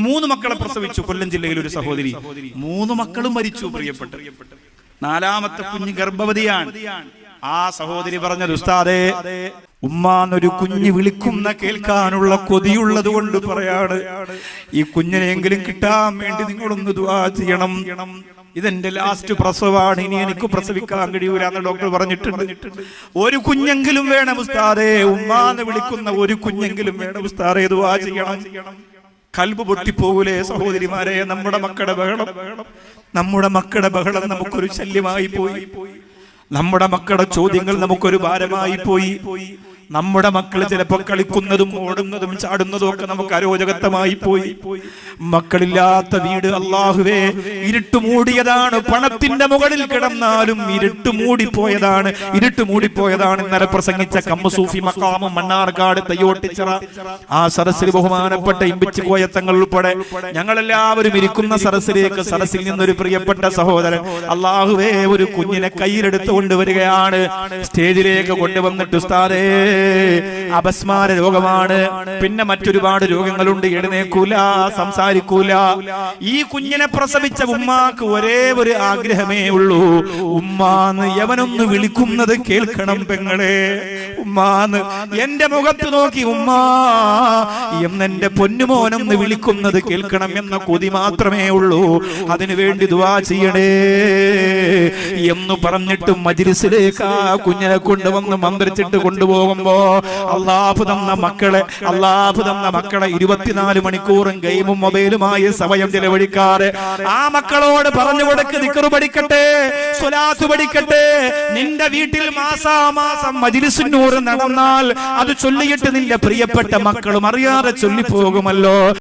3 മക്കളെ പ്രസവിച്ചു. കൊല്ലം ജില്ലയിൽ ഒരു സഹോദരി 3 മക്കളും മരിച്ചു. പ്രിയപ്പെട്ട 4ാമത്തെ കുഞ്ഞ് ഗർഭവതിയാണ്. ആ സഹോദരി പറഞ്ഞത്, ഉസ്താദേ, ഉമ്മാന്നൊരു കുഞ്ഞ് വിളിക്കുന്ന കേൾക്കാനുള്ള കൊതിയുള്ളത് കൊണ്ട് പറയാണ്, ഈ കുഞ്ഞിനെങ്കിലും കിട്ടാൻ വേണ്ടി നിങ്ങളൊന്ന് ദുആ ചെയ്യണം. ഇതെന്റെ ലാസ്റ്റ് പ്രസവമാണ്, ഇനി എനിക്ക് പ്രസവിക്കാൻ കഴിയൂല എന്ന് ഡോക്ടർ പറഞ്ഞിട്ടുണ്ട്. ഒരു കുഞ്ഞെങ്കിലും വേണം ഉസ്താദേ, ഉമ്മാന്ന് വിളിക്കുന്ന ഒരു കുഞ്ഞെങ്കിലും വേണം ഉസ്താദേ, ദുആ ചെയ്യണം. കൽബ് പൊട്ടിപ്പോകൂലേ സഹോദരിമാരെ? നമ്മുടെ മക്കളുടെ ബഹളം നമുക്കൊരു ശല്യമായി പോയി. നമ്മുടെ മക്കളുടെ ചോദ്യങ്ങൾ നമുക്കൊരു ഭാരമായി പോയി. നമ്മുടെ മക്കൾ ചിലപ്പോൾ കളിക്കുന്നതും ഓടുന്നതും ചാടുന്നതും ഒക്കെ നമുക്ക് അരോചകത്വമായി പോയി. മക്കളില്ലാത്ത വീട് അല്ലാഹുവേ ഇരുട്ട് മൂടിയതാണ്. പണത്തിന്റെ മുകളിൽ കിടന്നാലും ഇരുട്ട് മൂടിപ്പോയതാണ്. ഇന്നലെ പ്രസംഗിച്ച കമ്മസൂഫി മഖാമും മണ്ണാർക്കാട് തയ്യോട്ടിച്ചിറ ആ സദസ്സിൽ ബഹുമാനപ്പെട്ട ഇമ്പിച്ച് കോയത്തങ്ങൾ ഉൾപ്പെടെ ഞങ്ങളെല്ലാവരും ഇരിക്കുന്ന സദസ്സിൽ നിന്നൊരു പ്രിയപ്പെട്ട സഹോദരൻ അല്ലാഹുവേ ഒരു കുഞ്ഞിനെ കയ്യിലെടുത്ത് കൊണ്ടുവരികയാണ്. സ്റ്റേജിലേക്ക് കൊണ്ടുവന്നിട്ട്, ഉസ്താദേ, അപസ്മാര രോഗമാണ്, പിന്നെ മറ്റൊരുപാട് രോഗങ്ങളുണ്ട്, എഴുന്നേക്കൂല, സംസാരിക്കൂല. ഈ കുഞ്ഞിനെ പ്രസവിച്ച ഉമ്മാക്ക് ഒരേ ഒരു ആഗ്രഹമേ ഉള്ളൂ, ഉമ്മാന്ന് യവനൊന്ന് വിളിക്കുന്നത് കേൾക്കണം പെങ്ങളെ. ഉമ്മാന്ന് എന്റെ മുഖത്ത് നോക്കി ഉമ്മാ എന്നെന്റെ പൊന്നുമോനൊന്ന് വിളിക്കുന്നത് കേൾക്കണം എന്ന കൊതി മാത്രമേ ഉള്ളൂ. അതിനു വേണ്ടി ദുആ ചെയ്യണേ എന്ന് പറഞ്ഞിട്ട് മജ്ലിസിലേക്ക് ആ കുഞ്ഞിനെ കൊണ്ടുവന്ന് മന്ത്രിച്ചിട്ട് കൊണ്ടുപോകുമ്പോ അല്ലാഹു തന്ന മക്കളെ 24 മണിക്കൂറും ഗെയിമും മൊബൈലുമായി സമയം ചെലവഴിക്കാറ് ആ മക്കളോട് പറഞ്ഞു കൊടുക്ക്, ദിക്ർ പഠിക്കട്ടെ, സ്വലാത്ത് പഠിക്കട്ടെ. നിന്റെ വീട്ടിൽ മാസാമാസം മജ്ലിസുൻ നൂർ നടന്നാൽ അത് ചൊല്ലിയിട്ട് നിന്റെ പ്രിയപ്പെട്ട മക്കളും അറിയാതെ ചൊല്ലിപ്പോകുമല്ലോ.